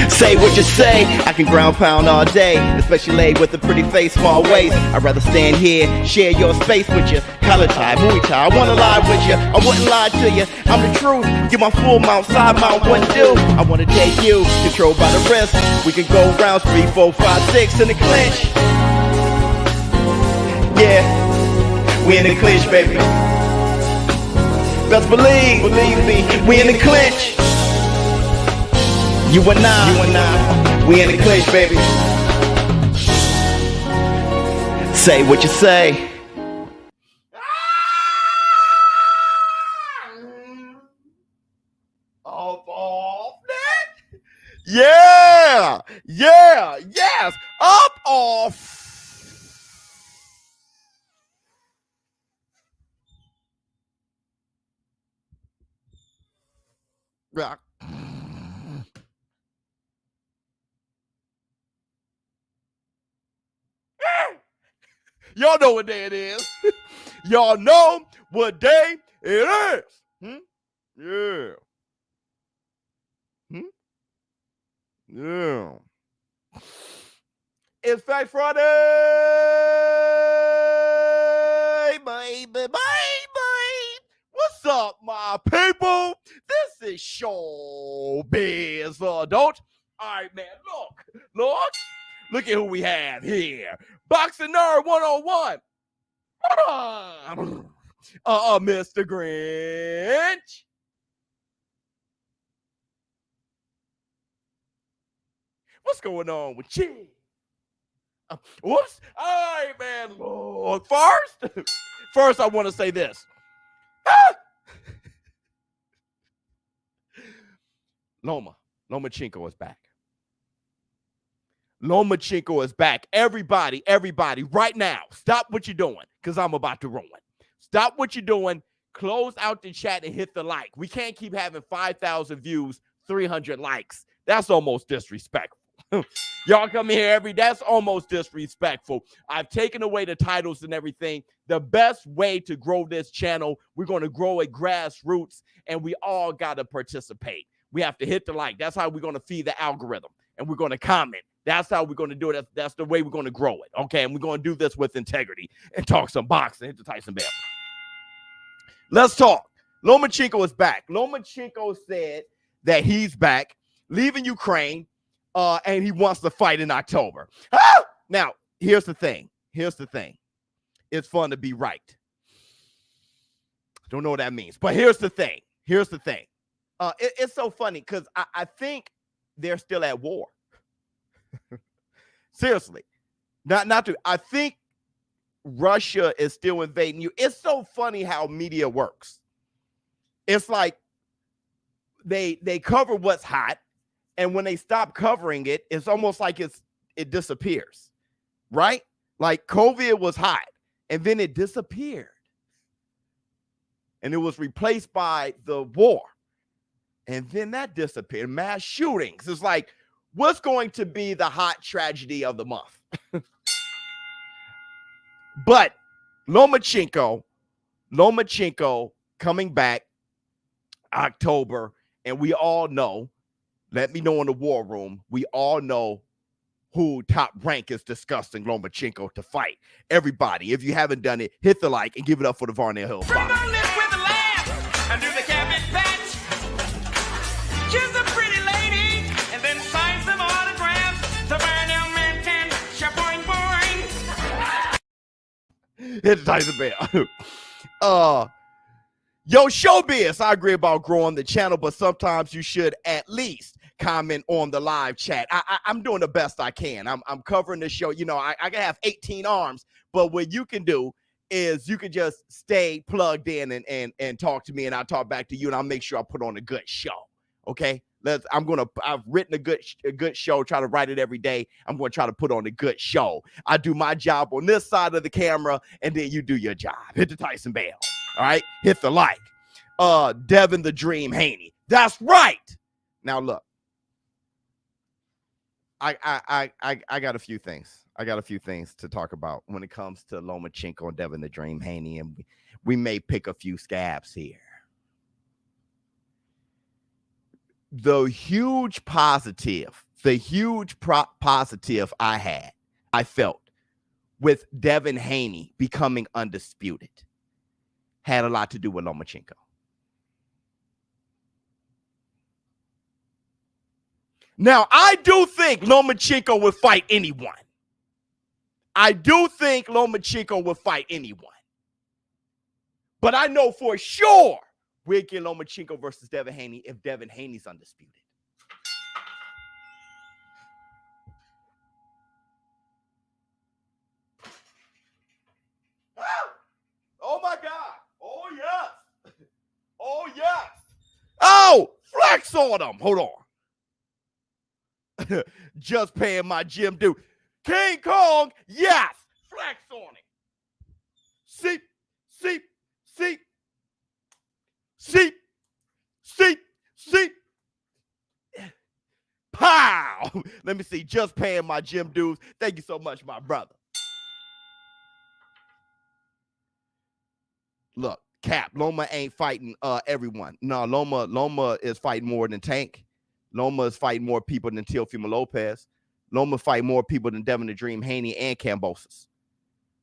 Say what you say, I can ground pound all day, especially laid with a pretty face, small waist. I'd rather stand here, share your space with you. Collar tie, Muay Thai, I wanna lie with you, I wouldn't lie to you. I'm the truth, get my full mount, side mount, wouldn't do. I wanna take you, controlled by the wrist. We can go rounds 3, 4, 5, 6 in the clinch. Yeah, we in the clinch, baby. Best believe me, we in the clinch. You and I, we in the clinch, baby. Say what you say. Off that. Yeah, yes, up off. Rock. Y'all know what day it is. Y'all know what day it is. Yeah. Yeah. It's Fact Friday, baby. What's up, my people? This is ShowBizz The Adult. All right, man, look at who we have here. Boxing Nerd 101. Mr. Grinch. What's going on with you? Whoops. All right, man. Look, first, I want to say this. Loma Chinko is back. Loma Chinko is back. Everybody, right now, stop what you're doing, because I'm about to ruin. Stop what you're doing. Close out the chat and hit the like. We can't keep having 5,000 views, 300 likes. That's almost disrespectful. Y'all come here every day. That's almost disrespectful. I've taken away the titles and everything. The best way to grow this channel, we're going to grow at grassroots, and we all got to participate. We have to hit the like. That's how we're going to feed the algorithm, and we're going to comment. That's how we're going to do it. That's the way we're going to grow it. Okay, and we're going to do this with integrity and talk some boxing. Hit the Tyson bell. Let's talk. Loma Chinko is back. Loma Chinko said that he's back, leaving Ukraine, and he wants to fight in October. Now, here's the thing. It's fun to be right. Don't know what that means, but here's the thing. It's so funny because I think they're still at war. Seriously, not to. I think Russia is still invading you. It's so funny how media works. It's like they cover what's hot, and when they stop covering it, it's almost like it disappears, right? Like COVID was hot, and then it disappeared, and it was replaced by the war, and then that disappeared. Mass shootings. It's like, what's going to be the hot tragedy of the month? But Loma Chinko coming back October, and we all know, let me know in the war room, we all know who Top Rank is discussing Loma Chinko to fight. Everybody, if you haven't done it, hit the like and give it up for the Varnell Hill Fox. Hit the Tyson bell. Yo, ShowBizz, I agree about growing the channel, but sometimes you should at least comment on the live chat. I'm doing the best I can. I'm covering the show. You know, I can have 18 arms, but what you can do is you can just stay plugged in and talk to me, and I'll talk back to you, and I'll make sure I put on a good show. Okay? I've written a good show, try to write it every day. I'm going to try to put on a good show. I do my job on this side of the camera, and then you do your job. Hit the Tyson bell. All right? Hit the like. Devin the Dream Haney. That's right. Now look. I got a few things. I got a few things to talk about when it comes to Loma Chinko and Devin the Dream Haney, and we may pick a few scabs here. The huge positive the huge positive I felt with Devin Haney becoming undisputed had a lot to do with Lomachenko. Now, I do think Lomachenko would fight anyone. I do think Lomachenko would fight anyone. But I know for sure we're getting Lomachenko versus Devin Haney if Devin Haney's undisputed. Oh my God. Oh yes. Oh yes. Oh, flex on him. Hold on. Just paying my gym due. King Kong, yes. Flex on him. See. Pow. Let me see. Just paying my gym dues. Thank you so much, my brother. Look, Cap, Loma ain't fighting everyone. No, Loma is fighting more than Tank. Loma is fighting more people than Teofimo Lopez. Loma fight more people than Devin the Dream Haney and Kambosos.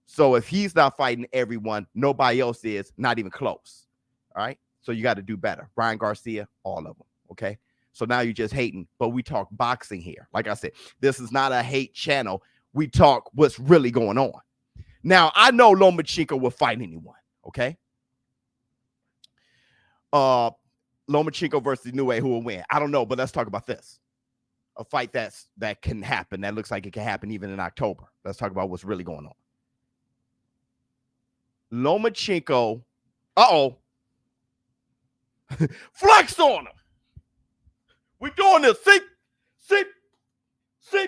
So if he's not fighting everyone, nobody else is, not even close. All right? So you got to do better. Ryan Garcia, all of them, okay? So now you're just hating, but we talk boxing here. Like I said, this is not a hate channel. We talk what's really going on. Now, I know Lomachenko will fight anyone, okay? Lomachenko versus Inoue, who will win? I don't know, but let's talk about this. A fight that can happen. That looks like it can happen even in October. Let's talk about what's really going on. Lomachenko, flex on him. We're doing this. See.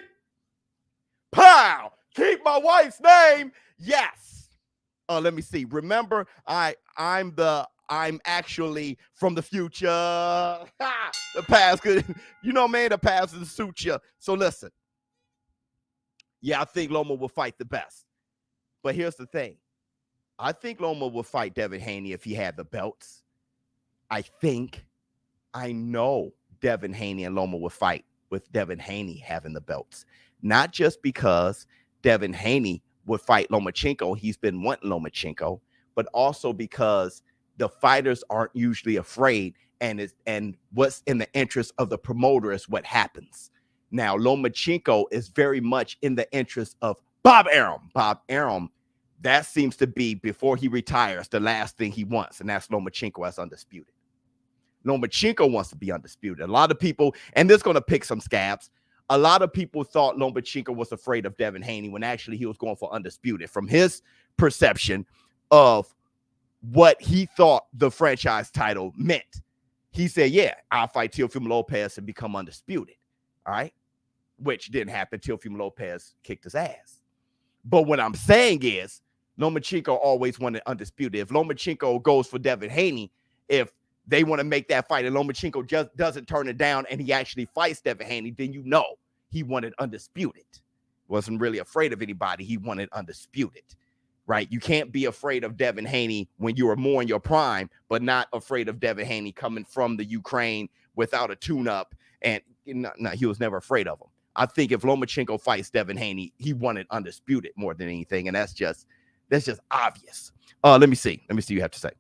Pow. Keep my wife's name. Yes. Let me see. Remember, I'm actually from the future. The past could, man, the past is suit you. So listen. Yeah, I think Loma will fight the best. But here's the thing. I think Loma will fight Devin Haney if he had the belts. I know Devin Haney and Loma will fight with Devin Haney having the belts. Not just because Devin Haney would fight Lomachenko. He's been wanting Lomachenko, but also because the fighters aren't usually afraid, and what's in the interest of the promoter is what happens. Now, Lomachenko is very much in the interest of Bob Arum. Bob Arum, that seems to be, before he retires, the last thing he wants, and that's Lomachenko as undisputed. Lomachenko wants to be undisputed. A lot of people, and this is going to pick some scabs, a lot of people thought Lomachenko was afraid of Devin Haney when actually he was going for undisputed. From his perception of what he thought the franchise title meant, he said, yeah, I'll fight Teofimo Lopez and become undisputed. All right? Which didn't happen. Teofimo Lopez kicked his ass. But what I'm saying is Lomachenko always wanted undisputed. If Lomachenko goes for Devin Haney, if they want to make that fight and Lomachenko just doesn't turn it down and he actually fights Devin Haney, then he wanted undisputed. Wasn't really afraid of anybody. He wanted undisputed, right? You can't be afraid of Devin Haney when you are more in your prime, but not afraid of Devin Haney coming from the Ukraine without a tune-up. And no, he was never afraid of him. I think if Lomachenko fights Devin Haney, he wanted undisputed more than anything, and that's just obvious. Let me see what you have to say.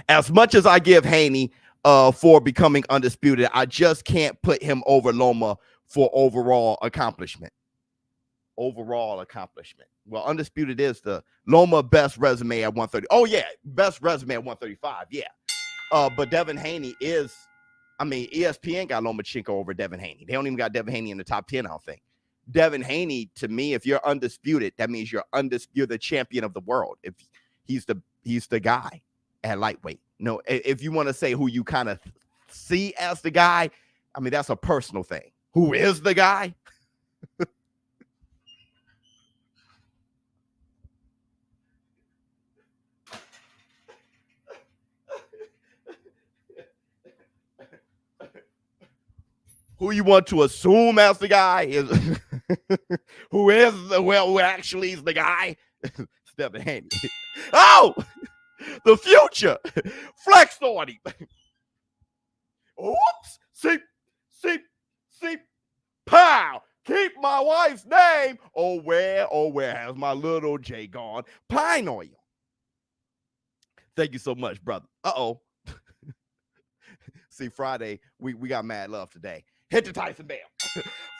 As much as I give Haney for becoming undisputed, I just can't put him over Loma for overall accomplishment. Well, undisputed is the Loma best resume at 130. Oh, yeah, best resume at 135, yeah. But Devin Haney is, ESPN got Lomachenko over Devin Haney. They don't even got Devin Haney in the top 10, I don't think. Devin Haney, to me, if you're undisputed, that means you're the champion of the world. If he's the guy at lightweight. No, if you want to say who you kind of see as the guy, that's a personal thing. Who is the guy? Who you want to assume as the guy is who actually is the guy? Devin Haney. Oh, the future flexed on him. Oops. See. Pow! Keep my wife's name. Oh, where has my little J gone? Pine oil. Thank you so much, brother. Uh-oh. See, Friday, we got mad love today. Hit the Tyson bell.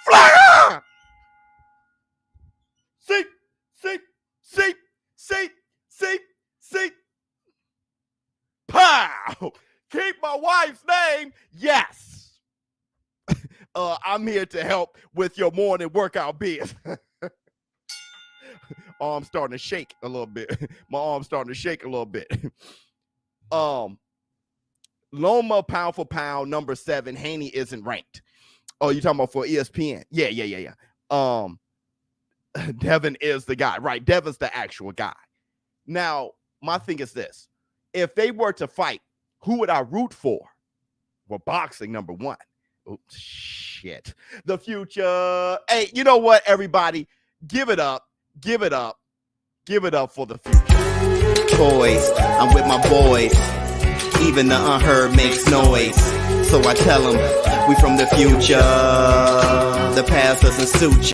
Fly! See. Pow! Keep my wife's name. Yes. I'm here to help with your morning workout biz. Arm's starting to shake a little bit. My arm's starting to shake a little bit. Loma pound for pound, number 7. Haney isn't ranked. Oh, you talking about for ESPN? Yeah. Devin is the guy, right? Devin's the actual guy. Now, my thing is this. If they were to fight, who would I root for? Well, boxing, number 1. Oops, shit. The future. Hey, you know what, everybody? Give it up for the future. Boys, I'm with my boys. Even the unheard makes noise. So I tell them, we from the future. The past doesn't suit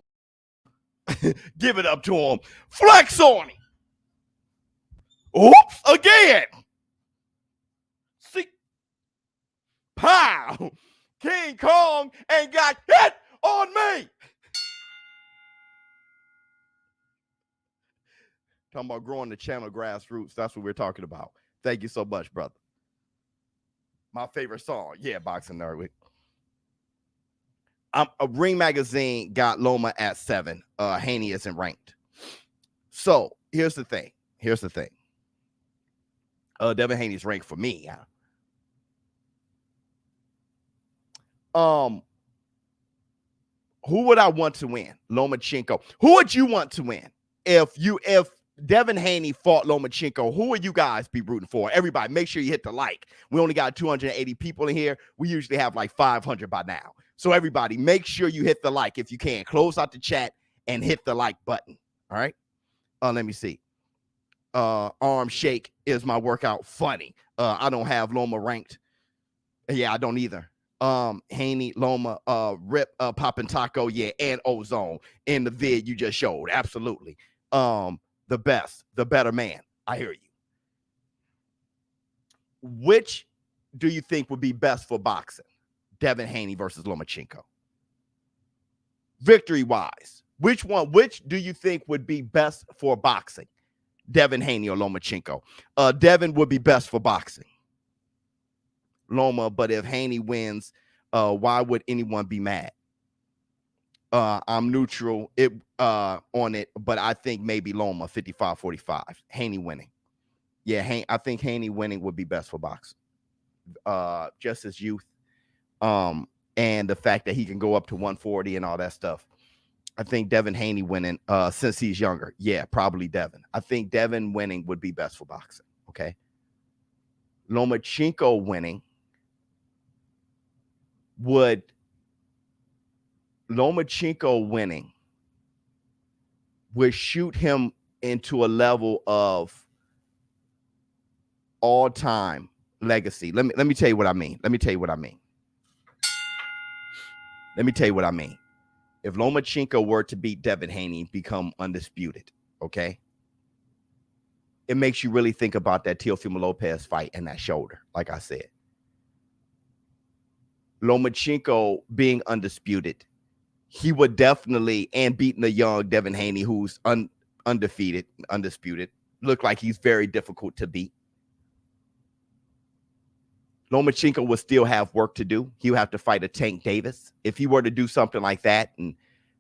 you. Give it up to him. Flex on him. Oops, again. See. Pow. King Kong ain't got hit on me. Talking about growing the channel grassroots. That's what we're talking about. Thank you so much, brother. My favorite song. Yeah, Boxing Nerd Week. A Ring Magazine got Loma at 7. Haney isn't ranked. So here's the thing. Devin Haney's ranked for me. Who would I want to win? Lomachenko. Who would you want to win? If Devin Haney fought Lomachenko, who would you guys be rooting for? Everybody, make sure you hit the like. We only got 280 people in here. We usually have like 500 by now. So everybody, make sure you hit the like if you can. Close out the chat and hit the like button. All right. Let me see. Arm shake, is my workout funny? I don't have Loma ranked. Yeah, I don't either. Haney, Loma, Rip, Poppin' Taco, yeah, and Ozone in the vid you just showed. Absolutely. The best, the better man. I hear you. Which do you think would be best for boxing? Devin Haney versus Lomachenko. Victory-wise, which do you think would be best for boxing? Devin Haney or Lomachenko? Devin would be best for boxing. Loma, but if Haney wins, why would anyone be mad? I'm neutral on it, but I think maybe Loma 55-45. Haney winning. Yeah, I think Haney winning would be best for boxing. Just his youth, and the fact that he can go up to 140 and all that stuff. I think Devin Haney winning since he's younger. Yeah, probably Devin. I think Devin winning would be best for boxing. Okay. Lomachenko winning would shoot him into a level of all-time legacy. Let me tell you what I mean. If Lomachenko were to beat Devin Haney, become undisputed, okay? It makes you really think about that Teofimo Lopez fight and that shoulder, like I said. Lomachenko being undisputed, he would definitely, and beating the young Devin Haney, who's undisputed, look like he's very difficult to beat. Lomachenko would still have work to do. He would have to fight a Tank Davis. If he were to do something like that and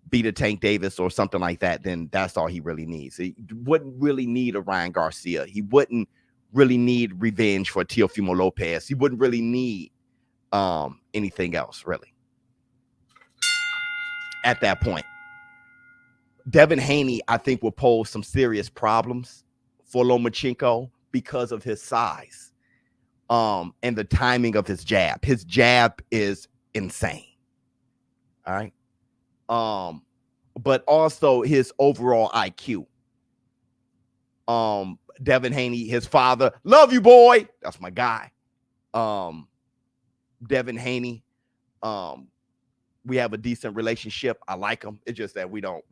beat a Tank Davis or something like that, then that's all he really needs. He wouldn't really need a Ryan Garcia. He wouldn't really need revenge for Teofimo Lopez. He wouldn't really need anything else, really. At that point, Devin Haney, I think, will pose some serious problems for Lomachenko because of his size. And the timing of his jab. His jab is insane. All right. But also his overall IQ. Devin Haney, his father, love you, boy. That's my guy. Devin Haney, we have a decent relationship. I like him. It's just that we don't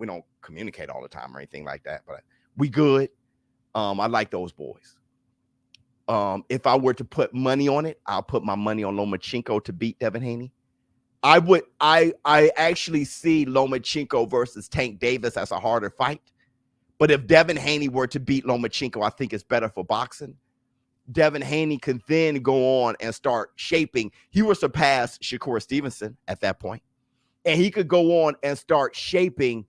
communicate all the time or anything like that. But we good. I like those boys. If I were to put money on it, I'll put my money on Lomachenko to beat Devin Haney. I actually see Lomachenko versus Tank Davis as a harder fight. But if Devin Haney were to beat Lomachenko, I think it's better for boxing. Devin Haney could then go on and start shaping. He would surpass Shakur Stevenson at that point. And he could go on and start shaping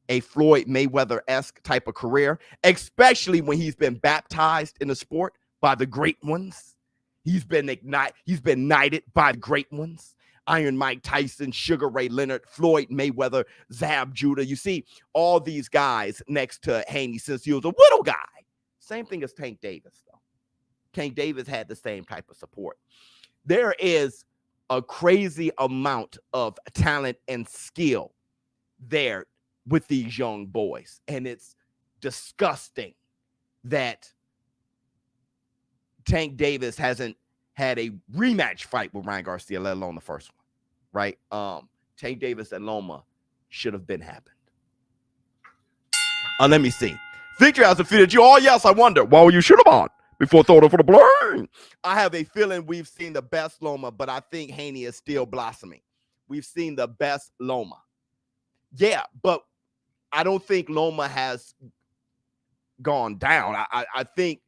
a Floyd Mayweather-esque type of career, especially when he's been baptized in the sport by the great ones. He's been knighted by the great ones. Iron Mike Tyson, Sugar Ray Leonard, Floyd Mayweather, Zab Judah. You see all these guys next to Haney since he was a little guy. Same thing as Tank Davis, though. Tank Davis had the same type of support. There is a crazy amount of talent and skill there with these young boys. And it's disgusting that Tank Davis hasn't had a rematch fight with Ryan Garcia, let alone the first one, right? Tank Davis and Loma should have been happened. Let me see. Victor has defeated you. Oh, yes, I wonder. Well, you should have won before throwing for the blame. I have a feeling we've seen the best Loma, but I think Haney is still blossoming. We've seen the best Loma. Yeah, but I don't think Loma has gone down. I think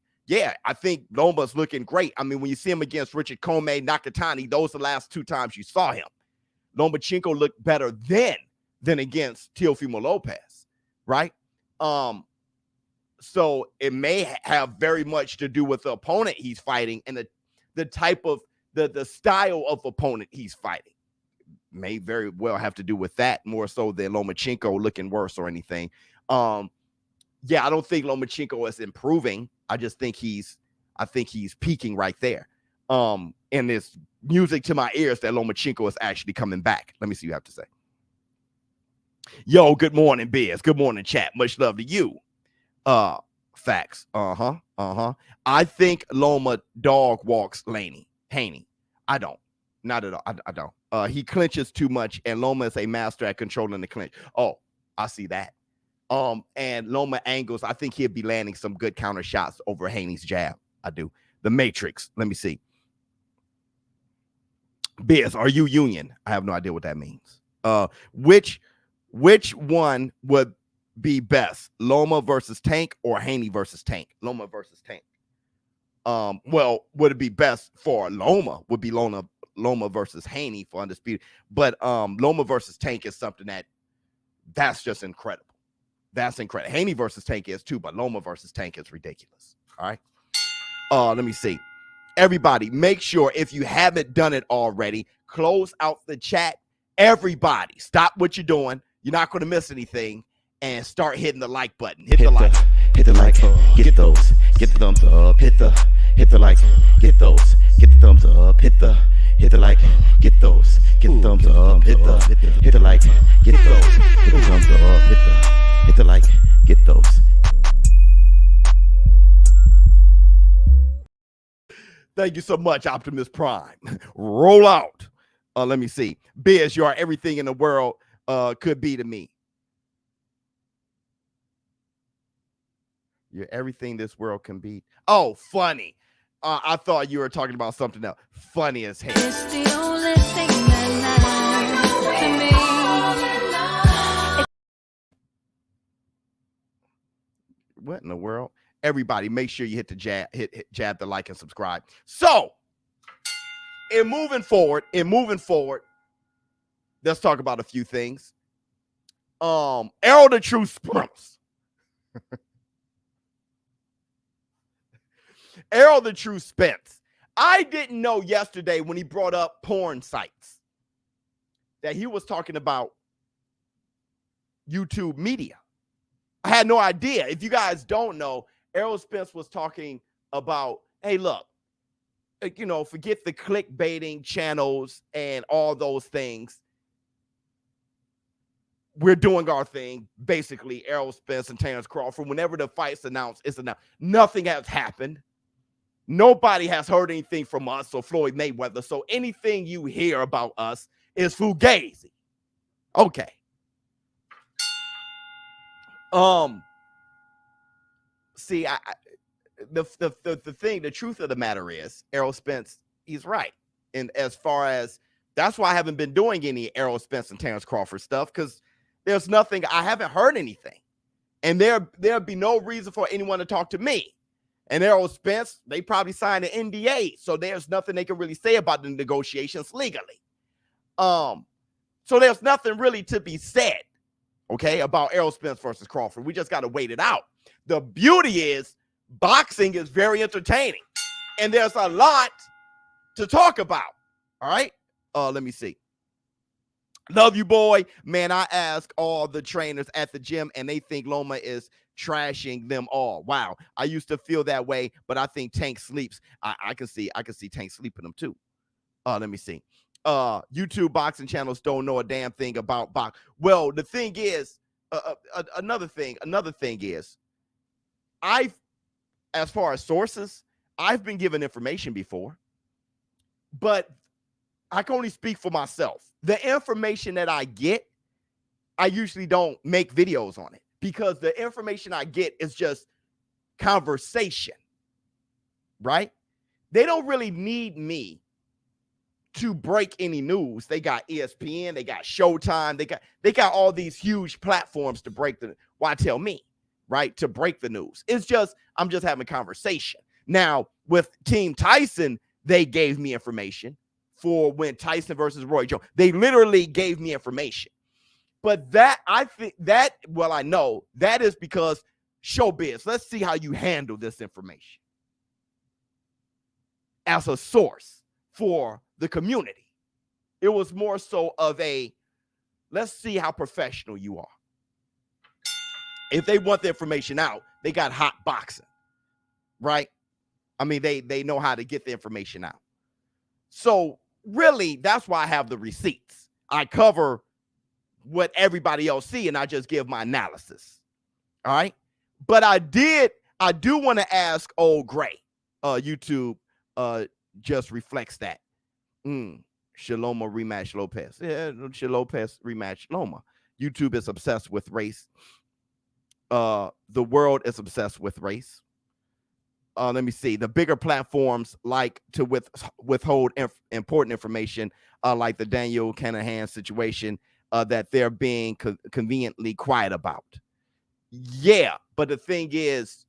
Loma's looking great. I mean, when you see him against Richard Comey, Nakatani, those are the last two times you saw him. Lomachenko looked better then than against Teofimo Lopez, right? So it may have very much to do with the opponent he's fighting and the type of the style of opponent he's fighting. May very well have to do with that more so than Lomachenko looking worse or anything. Yeah, I don't think Lomachenko is improving. I just think he's peaking right there. And it's music to my ears that Lomachenko is actually coming back. Let me see what you have to say. Yo, good morning, Biz. Good morning, chat. Much love to you. Facts. I think Loma dog walks Haney. I don't. Not at all. I don't. He clinches too much, and Loma is a master at controlling the clinch. Oh, I see that. And Loma angles, I think he'll be landing some good counter shots over Haney's jab. I do. The Matrix. Let me see. Biz, are you union? I have no idea what that means. Which one would be best? Loma versus Tank or Haney versus Tank? Loma versus Tank. Well, would it be best for Loma? Would be Loma versus Haney for undisputed. But Loma versus Tank is something that's just incredible. That's incredible. Haney versus Tank is too, but Loma versus Tank is ridiculous. All right. Let me see. Everybody, make sure if you haven't done it already, close out the chat. Everybody, stop what you're doing. You're not going to miss anything, and start hitting the like button. Hit the like. Hit the like. Get those. Get the thumbs up. Hit the like. Get those. Get the thumbs up. Hit the like. Get those. Get the thumbs up. Hit the like. Get those. Get the thumbs up. Hit the like. Get those. Thank you so much, Optimus Prime. Roll out. Let me see. Biz, you are everything in the world could be to me. You're everything this world can be. Oh, funny. I thought you were talking about something else. Funny as hell. It's the only thing that matters to me. What in the world? Everybody, make sure you hit the jab the like and subscribe. So, in moving forward, let's talk about a few things. Errol the True Spence. Errol the True Spence. I didn't know yesterday when he brought up porn sites that he was talking about YouTube media. I had no idea. If you guys don't know, Errol Spence was talking about, hey, look, forget the clickbaiting channels and all those things. We're doing our thing. Basically, Errol Spence and Terrence Crawford, whenever the fight's announced, it's announced. Nothing has happened. Nobody has heard anything from us or Floyd Mayweather. So anything you hear about us is fugazi. Okay. See, the truth of the matter is, Errol Spence, he's right. And as far as that's why I haven't been doing any Errol Spence and Terrence Crawford stuff, because there's nothing, I haven't heard anything. And there'd be no reason for anyone to talk to me. And Errol Spence, they probably signed an NDA, so there's nothing they can really say about the negotiations legally. So there's nothing really to be said, okay, about Errol Spence versus Crawford. We just got to wait it out. The beauty is boxing is very entertaining, and there's a lot to talk about. All right, let me see. Love you, boy. Man, I ask all the trainers at the gym, and they think Loma is trashing them all. Wow, I used to feel that way, but I think Tank sleeps. I can see Tank sleeping them too. Let me see. YouTube boxing channels don't know a damn thing about box. Well, the thing is, another thing is, as far as sources, I've been given information before, but I can only speak for myself. The information that I get, I usually don't make videos on it because the information I get is just conversation, right? They don't really need me to break any news. They got ESPN, they got Showtime, they got all these huge platforms to break the, why tell me, right? To break the news. It's just, I'm just having conversation. Now, with Team Tyson, they gave me information for when Tyson versus Roy Jones. They literally gave me information. But that, I think that, well, I know that is because ShowBizz. Let's see how you handle this information as a source for the community. It was more so of a, let's see how professional you are. If they want the information out, they got hot boxing, right? I mean, they know how to get the information out. So really, that's why I have the receipts. I cover what everybody else see, and I just give my analysis. All right. But I do want to ask Old Gray. YouTube just reflects that. Should Loma rematch Lopez? Yeah, should Lopez rematch Loma? YouTube is obsessed with race. The world is obsessed with race. Let me see. The bigger platforms like to withhold important information, like the Daniel Canahan situation, that they're being conveniently quiet about. Yeah, but the thing is,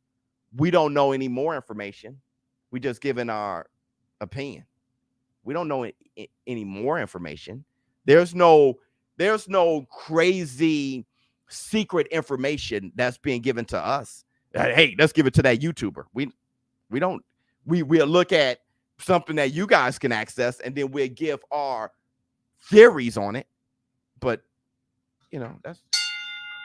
we don't know any more information. We just given our opinion. We don't know any more information. There's no crazy secret information that's being given to us. Hey, let's give it to that YouTuber. We'll look at something that you guys can access, and then we'll give our theories on it. But you know,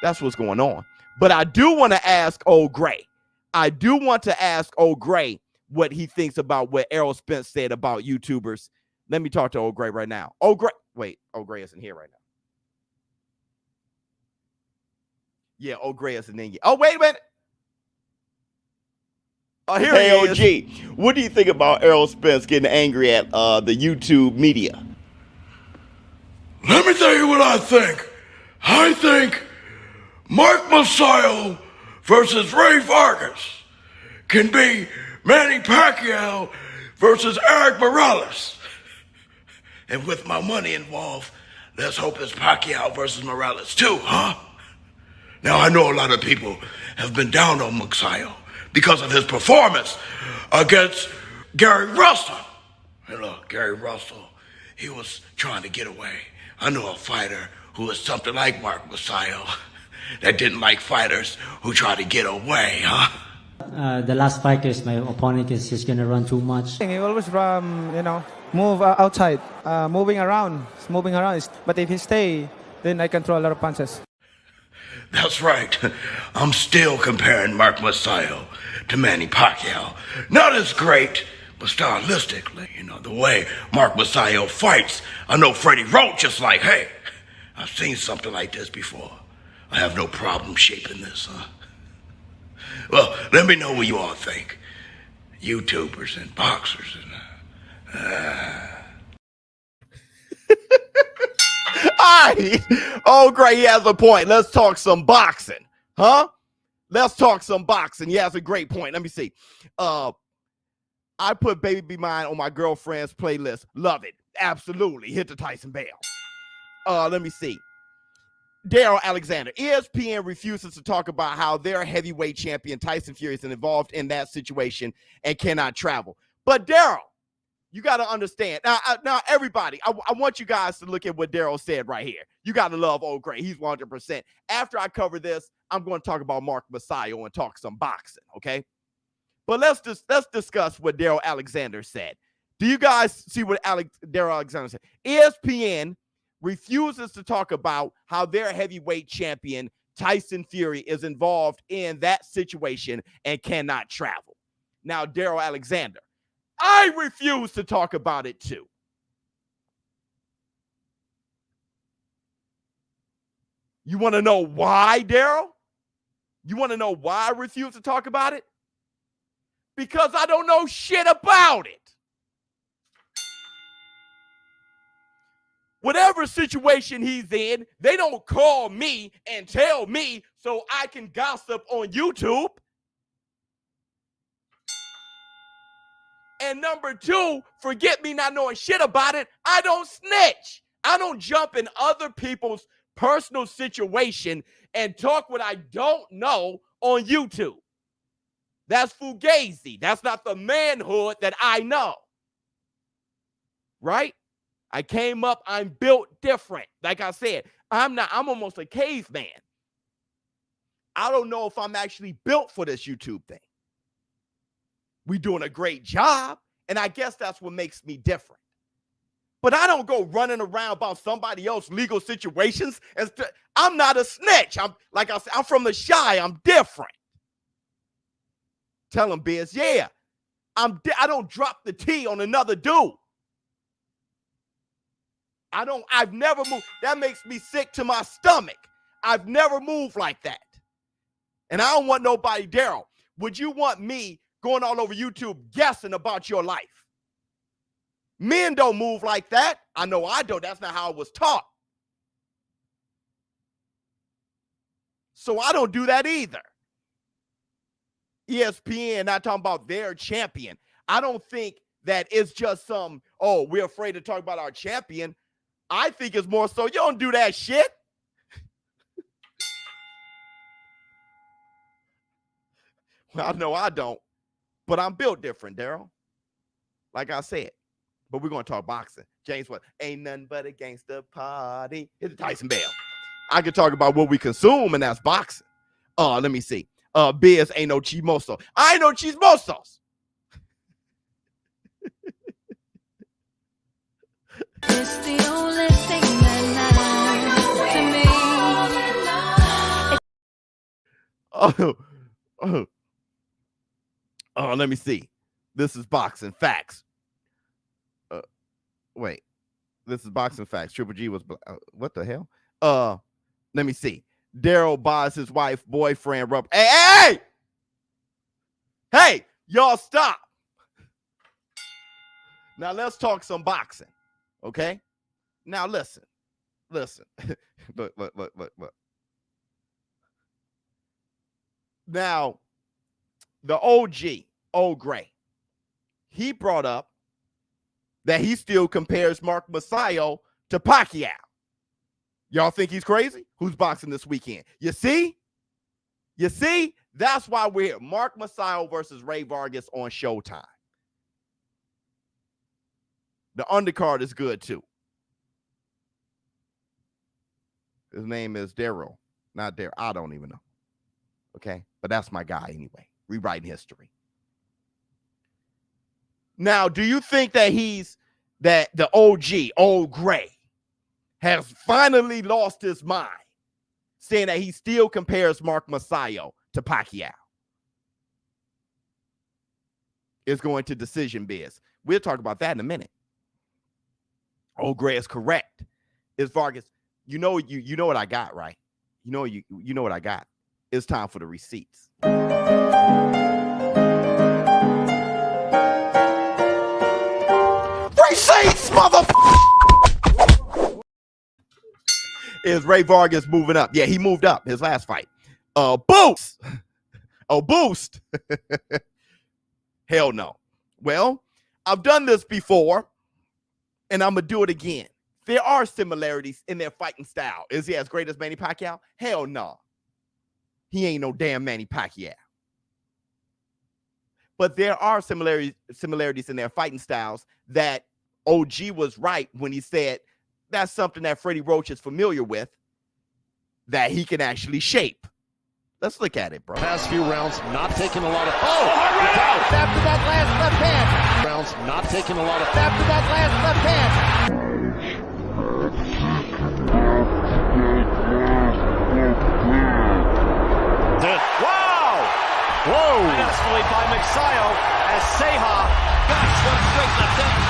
that's what's going on. But I do want to ask Old Gray. I do want to ask Old Gray what he thinks about what Errol Spence said about YouTubers. Let me talk to Old Gray right now. Old Gray, wait, Old Gray isn't here right now. Yeah, Old Gray isn't in yet. Oh, wait a minute. Oh, here he is. OG, what do you think about Errol Spence getting angry at the YouTube media? Let me tell you what I think. I think Mark Messiah versus Ray Vargas can be Manny Pacquiao versus Eric Morales. And with my money involved, let's hope it's Pacquiao versus Morales too, huh? Now, I know a lot of people have been down on Messiah because of his performance against Gary Russell. And look, Gary Russell, he was trying to get away. I know a fighter who was something like Mark Messiah that didn't like fighters who try to get away, huh? The last fight is my opponent is just gonna run too much. He always move outside, moving around. But if he stay, then I can throw a lot of punches. That's right. I'm still comparing Mark Messiah to Manny Pacquiao. Not as great, but stylistically, you know, the way Mark Messiah fights. I know Freddie Roach is like, hey, I've seen something like this before. I have no problem shaping this, huh? Well, let me know what you all think. YouTubers and boxers and right. Oh, great. He has a point. Let's talk some boxing. Huh? Let's talk some boxing. He has a great point. Let me see. I put Baby Be Mine on my girlfriend's playlist. Love it. Absolutely. Hit the Tyson Bell. Let me see. Daryl Alexander. ESPN refuses to talk about how their heavyweight champion Tyson Fury is involved in that situation and cannot travel. But Daryl, you got to understand. Now, everybody, I want you guys to look at what Daryl said right here. You got to love Old Gray. He's 100%. After I cover this, I'm going to talk about Mark Masayo and talk some boxing, okay? But let's discuss what Daryl Alexander said. Do you guys see what Daryl Alexander said? ESPN refuses to talk about how their heavyweight champion Tyson Fury is involved in that situation and cannot travel. Now, Daryl Alexander, I refuse to talk about it too. You want to know why, Daryl? You want to know why I refuse to talk about it? Because I don't know shit about it. Whatever situation he's in, they don't call me and tell me so I can gossip on YouTube. And number two, forget me not knowing shit about it. I don't snitch. I don't jump in other people's personal situation and talk what I don't know on YouTube. That's fugazi. That's not the manhood that I know. Right? I came up, I'm built different. Like I said, I'm almost a caveman. I don't know if I'm actually built for this YouTube thing. We're doing a great job, and I guess that's what makes me different. But I don't go running around about somebody else's legal situations. I'm not a snitch. Like I said, I'm from the shy. I'm different. Tell him, Biz, yeah, I don't drop the T on another dude. I've never moved. That makes me sick to my stomach. I've never moved like that. And I don't want nobody, Daryl, would you want me going all over YouTube guessing about your life? Men don't move like that. I know I don't. That's not how I was taught. So I don't do that either. ESPN not talking about their champion. I don't think that it's just some, oh, we're afraid to talk about our champion. I think it's more so, you don't do that shit. Well, no, I don't. But I'm built different, Daryl. Like I said. But we're going to talk boxing. James, what? Ain't nothing but a gangster party. Hit the Tyson Bell. I can talk about what we consume, and that's boxing. Let me see. Biz ain't no chismoso. I ain't no chismosos. It's the only thing that matters to me. Let me see. This is boxing facts. Wait. This is boxing facts. Triple G was what the hell? Let me see. Daryl buys his wife boyfriend rubber. Hey, y'all stop. Now let's talk some boxing. Okay? Now listen. Look. Now, the OG, Old Gray, he brought up that he still compares Mark Masayo to Pacquiao. Y'all think he's crazy? Who's boxing this weekend? You see? That's why we're here. Mark Masayo versus Ray Vargas on Showtime. The undercard is good too. His name is Daryl. Not Daryl. I don't even know. Okay? But that's my guy anyway. Rewriting history. Now, do you think that the OG, Old Gray, has finally lost his mind, saying that he still compares Mark Masayo to Pacquiao? It's going to Decision Biz. We'll talk about that in a minute. Old Gray is correct. It's Vargas. You know what I got, right? You know what I got. It's time for the receipts. Receipts, motherfucker! is Ray Vargas moving up. Yeah, he moved up his last fight. Boost. Oh, boost. Hell no. Well, I've done this before, and I'm going to do it again. There are similarities in their fighting style. Is he as great as Manny Pacquiao? Hell no. He ain't no damn Manny Pacquiao. But there are similarities in their fighting styles that OG was right when he said that's something that Freddie Roach is familiar with that he can actually shape. Let's look at it, bro. Past few rounds, not taking a lot of. After that last left hand. Rounds, not taking a lot of. After that last left hand. Wow! Whoa! Successfully by Magsayo as Seha. Gosh, what a great left hand.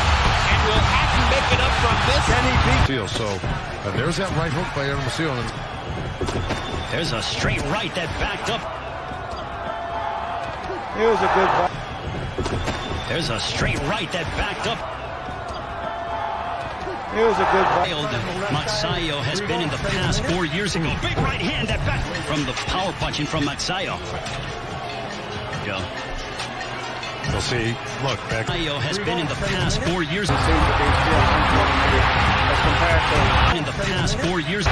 And will Aki make it up from this? Can he beat? So there's that right hook by Aaron Macio. There's a straight right that backed up. It was a good fight. There's a straight right that backed up. It was a good fight. Magsayo has been in the past 4 years ago. Big right hand that back from the power punching from Magsayo. Joe. We'll see. Look, back. Magsayo has been in the past 4 years. In the past 4 years.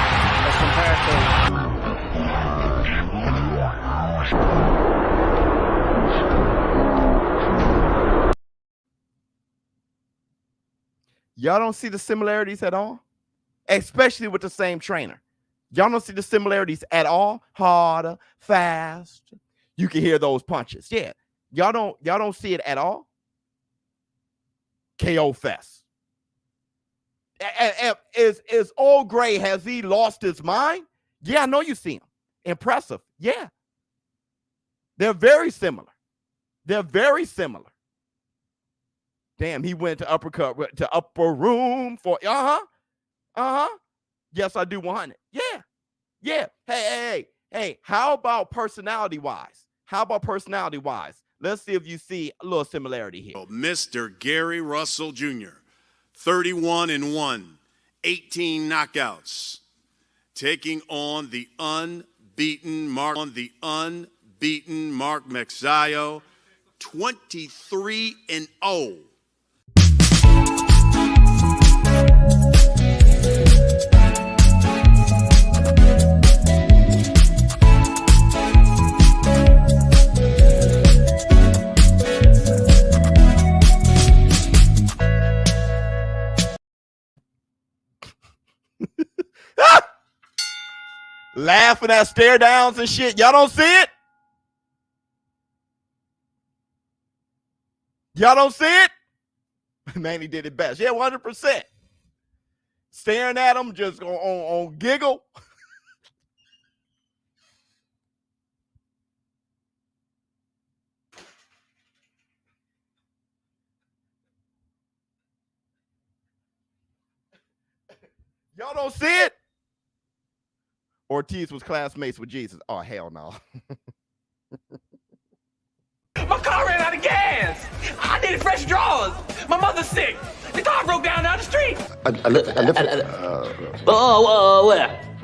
Y'all don't see the similarities at all, especially with the same trainer. Y'all don't see the similarities at all. Harder, fast. You can hear those punches. Yeah, y'all don't see it at all. KO fest. Is Old Gray, has he lost his mind? Yeah, I know you see him. Impressive. Yeah. They're very similar. They're very similar. Damn, he went to upper room for Yes, I do 100. Yeah. Hey. How about personality wise? Let's see if you see a little similarity here. Mr. Gary Russell Jr., 31-1, 18 knockouts, taking on the unbeaten Mark Magsayo, 23-0. Laughing at stare downs and shit. Y'all don't see it? Y'all don't see it? Manny did it best. Yeah, 100%. Staring at him, just on giggle. Y'all don't see it? Ortiz was classmates with Jesus. Oh, hell no. My car ran out of gas. I needed fresh drawers. My mother's sick. The car broke down the street.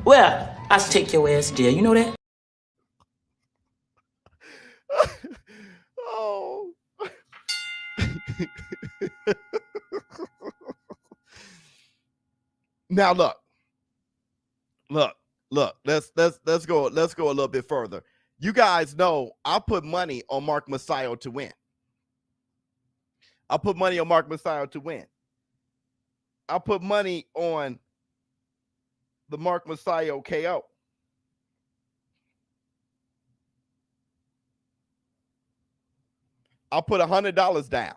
Where? I should take your ass there. You know that? Oh. Now look. Let's go a little bit further. You guys know I put money on Mark Magsayo to win. I put money on the Mark Magsayo KO. I put $100 down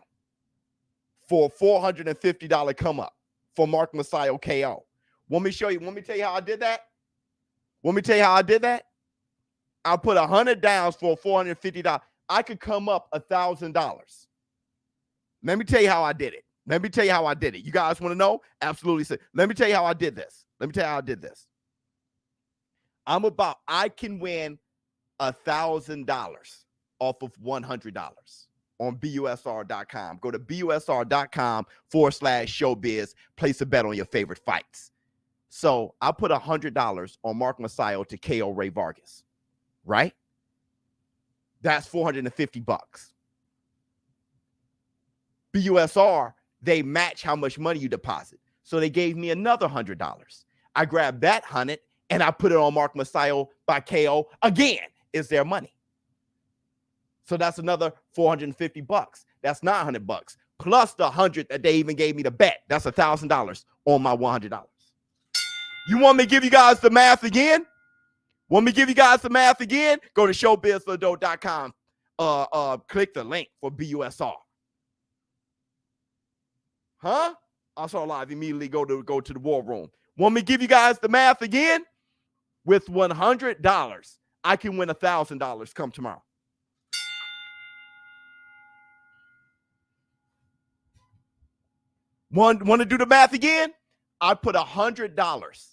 for a $450 come up for Mark Magsayo KO. Want me to tell you how I did that? I put $100 down for $450. I could come up $1,000. Let me tell you how I did it. You guys want to know? Absolutely. Let me tell you how I did this. I can win $1,000 off of $100 on BUSR.com. Go to BUSR.com/showbiz. Place a bet on your favorite fights. So I put $100 on Mark Masayo to KO Ray Vargas, right? That's $450. BUSR, they match how much money you deposit. So they gave me another $100. I grabbed that 100 and I put it on Mark Masayo by KO. Again, it's their money. So that's another $450. That's $900 plus the 100 that they even gave me to bet. That's $1,000 on my $100. You want me to give you guys the math again? Want me to give you guys the math again? Go to ShowBizZTheAdvice.com. Click the link for BUSR. Huh? I saw live. Immediately go to the war room. Want me to give you guys the math again? With $100, I can win $1,000 come tomorrow. Want to do the math again? I put $100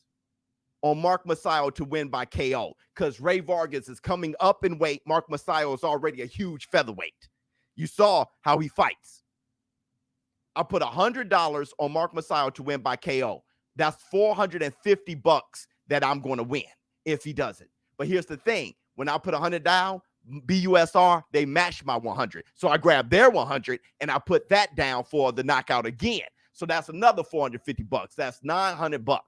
on Mark Masayo to win by KO because Ray Vargas is coming up in weight. Mark Masayo is already a huge featherweight. You saw how he fights. I put $100 on Mark Masayo to win by KO. That's $450 that I'm going to win if he does it. But here's the thing. When I put 100 down, BUSR, they matched my 100. So I grabbed their 100 and I put that down for the knockout again. So that's another $450. That's $900.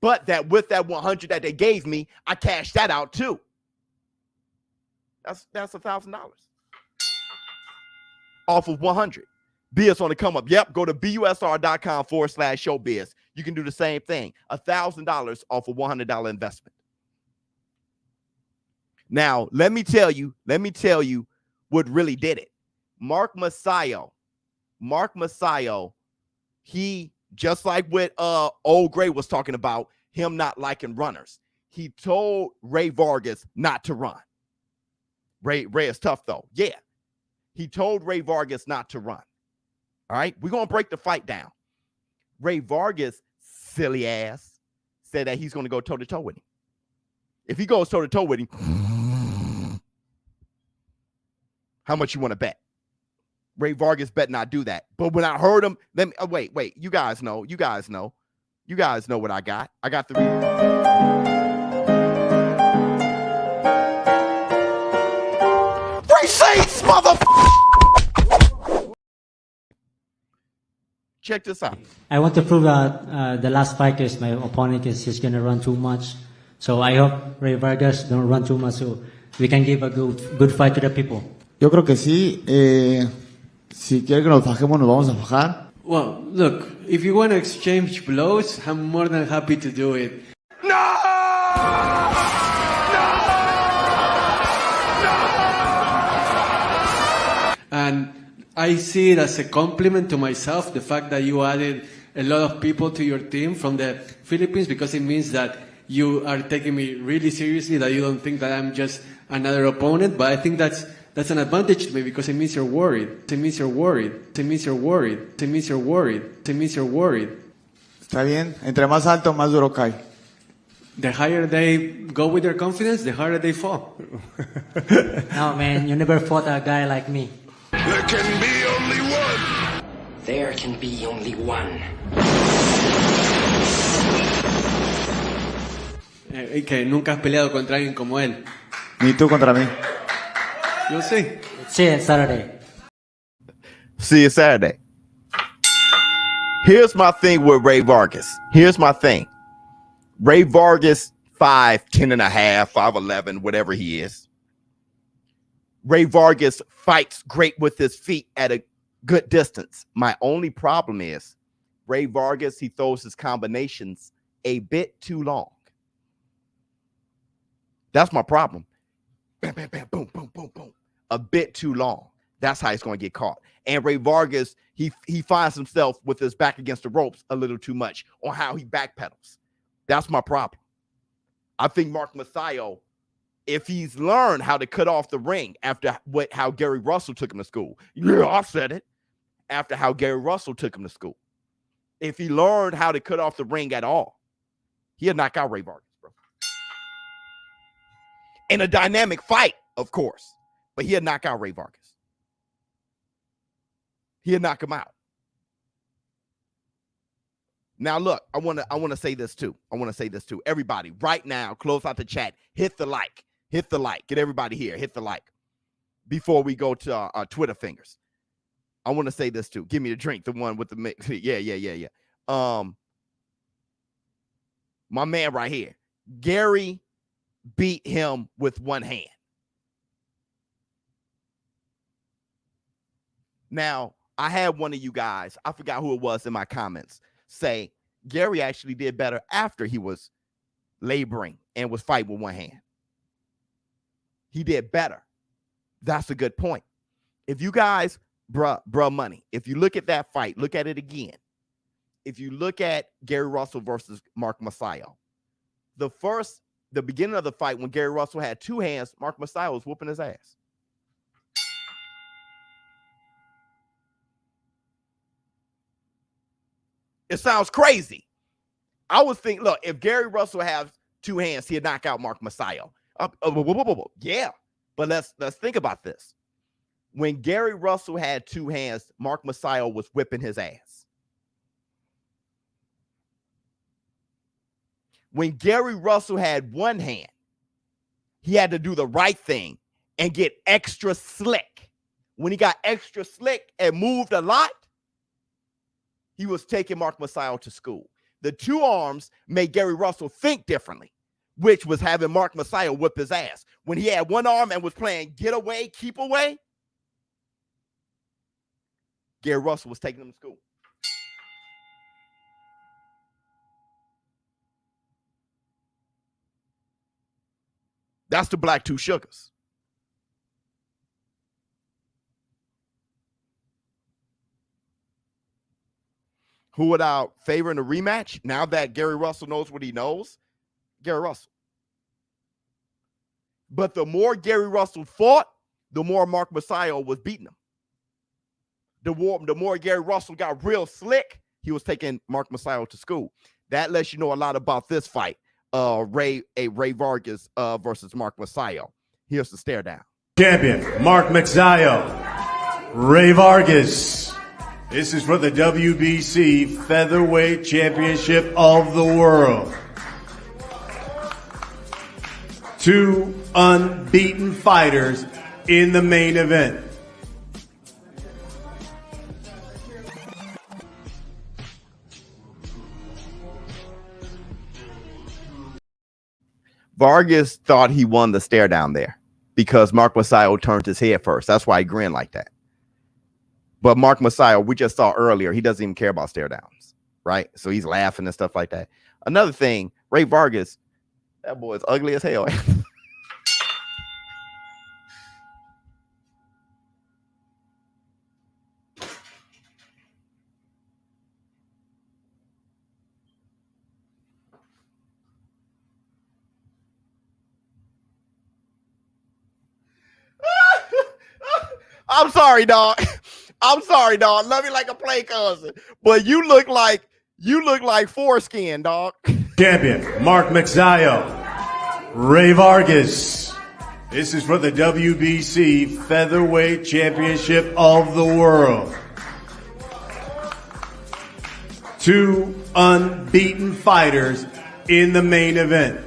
But that with that 100 that they gave me, I cashed that out too. That's $1,000 off of 100. Biz on the come up. Yep, go to busr.com/showbiz. You can do the same thing. $1,000 off a $100 investment. Now, let me tell you what really did it. Mark Masayo, he, just like what Old Gray was talking about, him not liking runners. He told Ray Vargas not to run. Ray is tough though. Yeah. He told Ray Vargas not to run. All right, we're going to break the fight down. Ray Vargas, silly ass, said that he's going to go toe-to-toe with him. If he goes toe-to-toe with him, how much you want to bet? Ray Vargas bet not do that. But when I heard him, wait, you guys know what I got. I got the receipts, motherfucker. Check this out. I want to prove that the last fight is my opponent is just going to run too much. So I hope Ray Vargas don't run too much so we can give a good fight to the people. Yo creo que sí. Si quiere que nos bajemos, nos vamos a bajar. Well, look, if you want to exchange blows, I'm more than happy to do it. And I see it as a compliment to myself, the fact that you added a lot of people to your team from the Philippines, because it means that you are taking me really seriously, that you don't think that I'm just another opponent. But I think that's an advantage to me because it means you're worried. It means you're worried. It means you're worried. It means you're worried. It means you're worried. Está bien. Entre más alto, más duro cae. The higher they go with their confidence, the harder they fall. No, man, you never fought a guy like me. There can be only one. There can be only one. Que nunca has peleado contra alguien como él. Ni tú contra mí. You'll see. See you Saturday. See you Saturday. Here's my thing with Ray Vargas. Here's my thing. Ray Vargas, 5'10 and a half, 5'11, whatever he is. Ray Vargas fights great with his feet at a good distance. My only problem is Ray Vargas, he throws his combinations a bit too long. That's my problem. Bam, bam, bam, boom, boom, boom, boom. A bit too long. That's how he's going to get caught. And Ray Vargas, he finds himself with his back against the ropes a little too much on how he backpedals. That's my problem. I think Mark Masayo, if he's learned how to cut off the ring after how Gary Russell took him to school. Yeah, I said it. After how Gary Russell took him to school. If he learned how to cut off the ring at all, he'll knock out Ray Vargas, bro. In a dynamic fight, of course. But he'll knock out Ray Vargas. He'll knock him out. Now, look, I want to say this too. Everybody, right now, close out the chat. Hit the like. Get everybody here. Hit the like before we go to our Twitter fingers. I want to say this too. Give me a drink, the one with the mix. Yeah. My man right here, Gary beat him with one hand. Now, I had one of you guys, I forgot who it was in my comments, say Gary actually did better after he was laboring and was fighting with one hand. He did better. That's a good point. If you guys, bruh money, if you look at that fight, look at it again. If you look at Gary Russell versus Mark Masayo, the beginning of the fight when Gary Russell had two hands, Mark Masayo was whooping his ass. It sounds crazy. I was thinking, look, if Gary Russell has two hands, he'd knock out Mark Masayo. Yeah, but let's think about this. When Gary Russell had two hands, Mark Masayo was whipping his ass. When Gary Russell had one hand, he had to do the right thing and get extra slick. When he got extra slick and moved a lot, he was taking Mark Masayo to school. The two arms made Gary Russell think differently, which was having Mark Masayo whip his ass. When he had one arm and was playing get away, keep away, Gary Russell was taking him to school. That's the Black Two Sugars. Who would I favor in a rematch? Now that Gary Russell knows what he knows, Gary Russell. But the more Gary Russell fought, the more Mark Masayo was beating him. The more Gary Russell got real slick, he was taking Mark Masayo to school. That lets you know a lot about this fight. Ray Vargas versus Mark Masayo. Here's the stare down. Champion Mark Masayo, Ray Vargas. This is for the WBC Featherweight Championship of the World. Two unbeaten fighters in the main event. Vargas thought he won the stare down there because Mark Masayo turned his head first. That's why he grinned like that. But Mark Masayo, we just saw earlier, he doesn't even care about stare downs, right? So he's laughing and stuff like that. Another thing, Ray Vargas, that boy is ugly as hell. I'm sorry, dog. Love you like a play cousin, but you look like foreskin, dog. Champion Mark Masayo, Ray Vargas. This is for the WBC Featherweight Championship of the World. Two unbeaten fighters in the main event.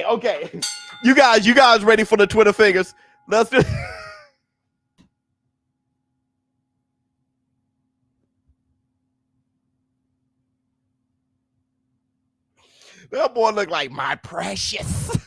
Okay. You guys ready for the Twitter figures? Let's do. That boy look like my precious.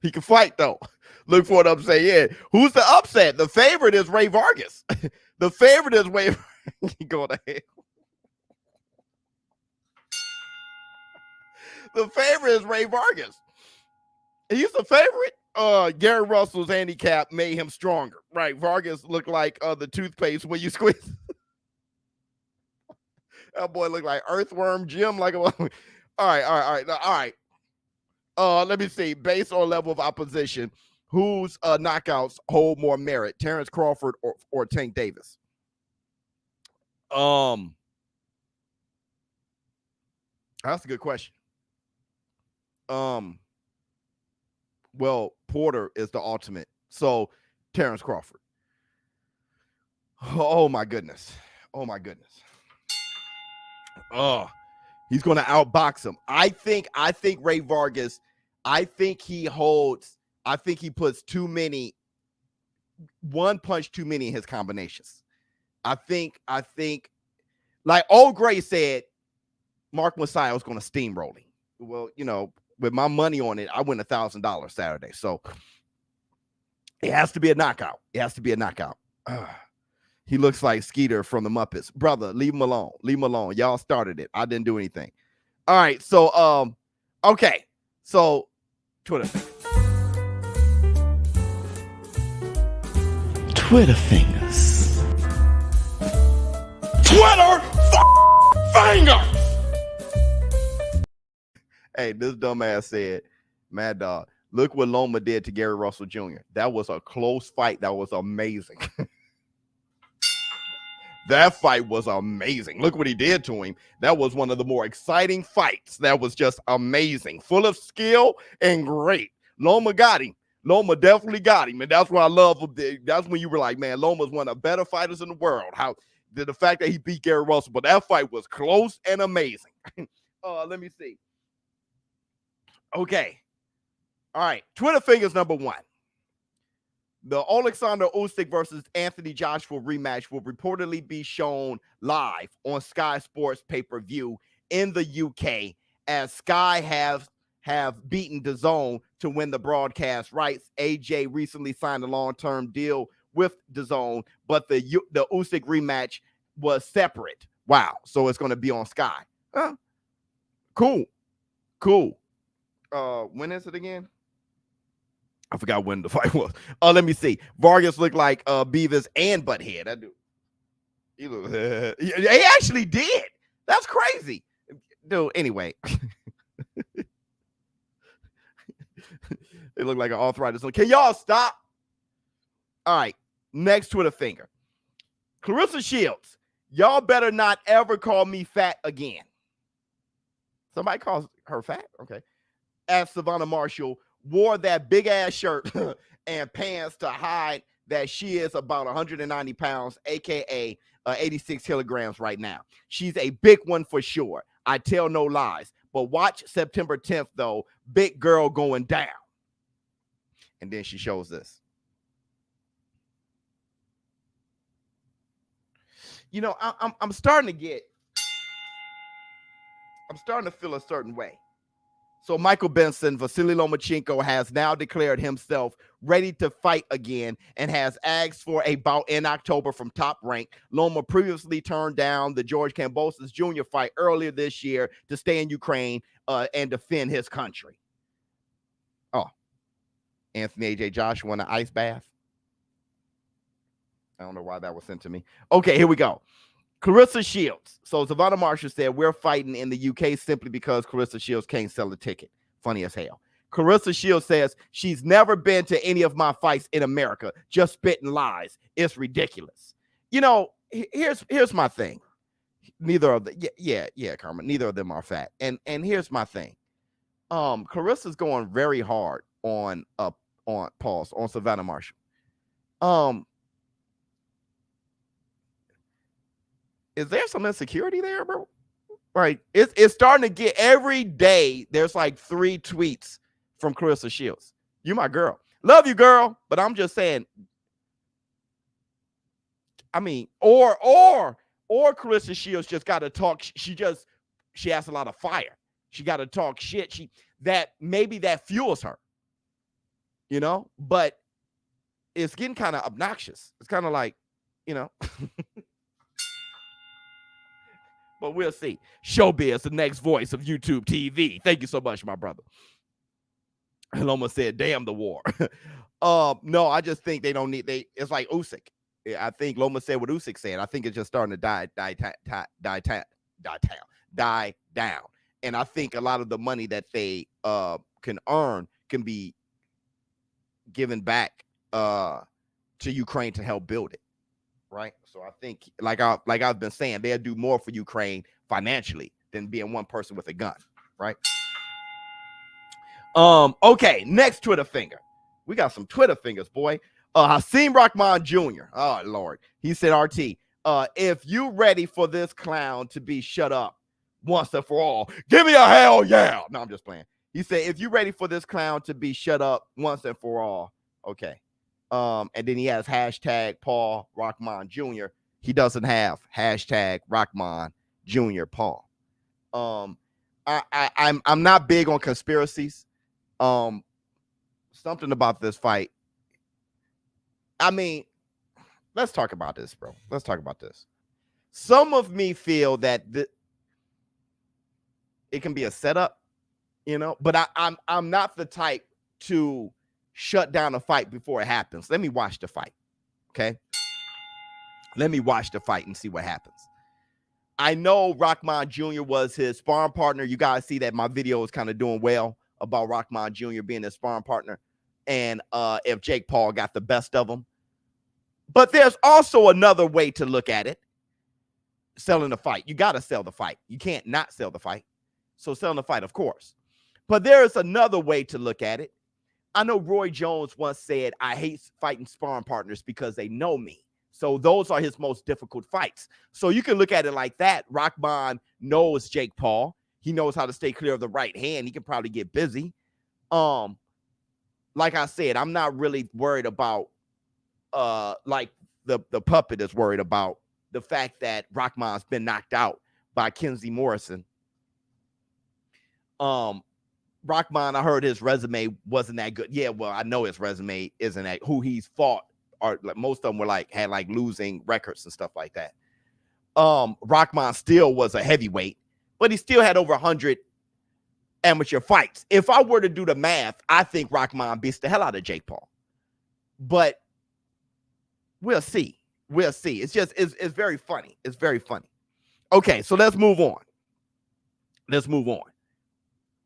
He can fight though. Look for an upset. Yeah. Who's the upset? The favorite is Ray Vargas. The favorite is Ray. Go to hell. The favorite is Ray Vargas. He's a favorite. Gary Russell's handicap made him stronger, right? Vargas looked like the toothpaste when you squeeze. That boy looked like Earthworm Jim. Like, all right. Let me see. Based on level of opposition, whose knockouts hold more merit, Terrence Crawford or Tank Davis? That's a good question. Well, Porter is the ultimate. So Terrence Crawford. Oh my goodness. Oh, he's gonna outbox him. I think Ray Vargas, I think he puts one punch too many in his combinations. I think like Old Gray said, Mark Messiah was gonna steamroll him. Well, with my money on it, I win $1,000 Saturday. So it has to be a knockout. He looks like Skeeter from the Muppets. Brother, leave him alone. Y'all started it. I didn't do anything. All right. So, okay. So, Twitter fingers. Twitter fingers. Hey, this dumbass said, Mad Dog, look what Loma did to Gary Russell Jr. That was a close fight. That was amazing. That fight was amazing. Look what he did to him. That was one of the more exciting fights. That was just amazing. Full of skill and great. Loma got him. Loma definitely got him. And that's what I love. That's when you were like, man, Loma's one of the better fighters in the world. The fact that he beat Gary Russell, but that fight was close and amazing. Let me see. Okay. All right. Twitter fingers number 1. The Alexander Usyk versus Anthony Joshua rematch will reportedly be shown live on Sky Sports pay-per-view in the UK, as Sky have beaten DAZN to win the broadcast rights. AJ recently signed a long-term deal with DAZN, but the Usyk rematch was separate. Wow. So it's going to be on Sky. Huh? Cool. When is it again? I forgot when the fight was. Let me see. Vargas looked like Beavis and Butthead. That dude. He actually did. That's crazy. Dude, anyway. It looked like an arthritis. Can y'all stop? All right. Next Twitter finger. Clarissa Shields. Y'all better not ever call me fat again. Somebody calls her fat? Okay. As Savannah Marshall wore that big ass shirt and pants to hide that she is about 190 pounds, aka 86 kilograms right now. She's a big one for sure. I tell no lies. But watch September 10th, though. Big girl going down. And then she shows this. I'm starting to feel a certain way. So Michael Benson, Vasily Lomachenko, has now declared himself ready to fight again and has asked for a bout in October from Top Rank. Loma previously turned down the George Kambosos Jr. fight earlier this year to stay in Ukraine and defend his country. Oh, Anthony AJ Joshua in an ice bath. I don't know why that was sent to me. Okay, here we go. Clarissa Shields. So Savannah Marshall said, we're fighting in the UK simply because Clarissa Shields can't sell a ticket. Funny as hell. Clarissa Shields says she's never been to any of my fights in America. Just spitting lies. It's ridiculous. Here's my thing. Neither of them, yeah, Carmen. Neither of them are fat. And here's my thing. Clarissa's going very hard on Savannah Marshall. Is there some insecurity there, bro? Right. It's starting to get every day. There's like 3 tweets from Clarissa Shields. You my girl. Love you, girl. But I'm just saying. I mean, or Clarissa Shields just got to talk. She has a lot of fire. She got to talk shit. Maybe that fuels her. But it's getting kind of obnoxious. It's kind of like, But we'll see. ShowBizz, the next voice of YouTube TV. Thank you so much, my brother. Loma said, damn the war. No, I just think they don't need, it's like Usyk. I think Loma said what Usyk said. I think it's just starting to die down. And I think a lot of the money that they can earn can be given back to Ukraine to help build it. Right. So I think, like I've been saying, they'll do more for Ukraine financially than being one person with a gun. Right. Okay, next Twitter finger. We got some Twitter fingers, boy. Hasim Rahman Jr. Oh Lord. He said, RT, if you ready for this clown to be shut up once and for all, give me a hell yeah. No, I'm just playing. He said, if you ready for this clown to be shut up once and for all, okay. And then he has hashtag Paul Rahman Jr. He doesn't have hashtag Rahman Jr. Paul. I'm not big on conspiracies. Something about this fight. I mean, let's talk about this, bro. Let's talk about this. Some of me feel that it can be a setup, but I'm not the type to shut down a fight before it happens. Let me watch the fight. Okay. Let me watch the fight and see what happens. I know Rahman Jr. was his sparring partner. You guys see that my video is kind of doing well about Rahman Jr. being his sparring partner. And if Jake Paul got the best of him. But there's also another way to look at it. Selling the fight. You got to sell the fight. You can't not sell the fight. So selling the fight, of course. But there is another way to look at it. I know Roy Jones once said, I hate fighting sparring partners because they know me. So those are his most difficult fights. So you can look at it like that. Rahman knows Jake Paul. He knows how to stay clear of the right hand. He can probably get busy. Like I said, I'm not really worried about like the puppet is worried about the fact that Rahman's been knocked out by Kenzie Morrison. Rahman, I heard his resume wasn't that good. Yeah, well, I know his resume isn't that. Who he's fought are like most of them were had losing records and stuff like that. Rahman still was a heavyweight, but he still had over 100 amateur fights. If I were to do the math, I think Rahman beats the hell out of Jake Paul. But we'll see. We'll see. It's very funny. It's very funny. Okay, so let's move on.